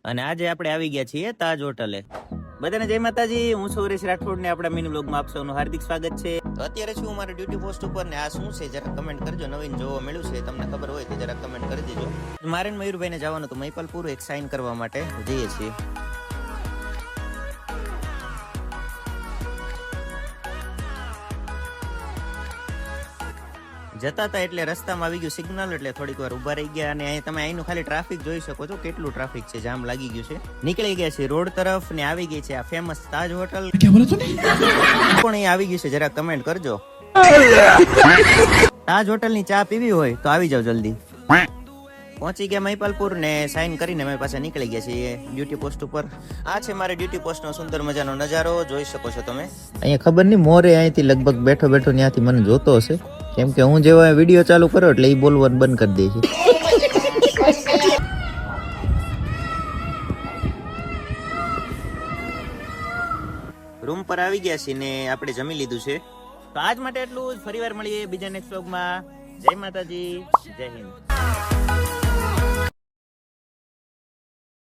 અને આજે આપણે આવી ગયા છીએ તાજ હોટલે. બધાને જય માતાજી, હું છું હરેશ રાઠોડ ને આપણા મિની બ્લોગમાં આપ સૌનું હાર્દિક સ્વાગત છે. તો અત્યારે છું મારા ડ્યુટી પોસ્ટ ઉપર ને આ શું છે જરા કમેન્ટ કરજો. નવીન જોવા મળ્યું છે, તમને ખબર હોય તો જરા કમેન્ટ કરી દેજો. મારે ને મયુરભાઈને જવાનું તો મહિપાલપુર એક સાઇન કરવા માટે જઈએ છીએ. જતા હતા એટલે રસ્તામાં આવી ગયું સિગ્નલ, એટલે થોડીક વાર ઉભા રહી ગયા. અને અહીં તમે અહીંનું ખાલી ટ્રાફિક જોઈ શકો છો, કેટલું ટ્રાફિક છે, જામ લાગી ગયું છે. નીકળી ગયા છે રોડ તરફ ને આવી ગઈ છે આ ફેમસ તાજ હોટલ. પણ અહીં આવી ગયું છે, જરા કમેન્ટ કરજો. તાજ હોટલ ની ચા પીવી હોય તો આવી જાવ જલ્દી. પહોંચી ગયા મહિપાલપુર ને સાઇન કરીને અમે પાછા નીકળી ગયા છીએ ડ્યુટી પોસ્ટ ઉપર. આ છે મારે ડ્યુટી પોસ્ટ નો સુંદર મજાનો નજારો, જોઈ શકો છો તમે. અહીંયા ખબર નહીં મોરે અહીંથી લગભગ બેઠો બેઠો ત્યાંથી મને જોતો હશે, કેમ કે હું જેવો વિડીયો ચાલુ કર્યો એટલે એ બોલવાનું બંધ કરી દે છે. રૂમ પર આવી ગયા છીએ ને આપણે જમી લીધું છે. તો આજ માટે એટલું જ. ફરીવાર મળીએ બીજા નેક્સ્ટ વ્લોગમાં. જય માતાજી, જય હિન્દ.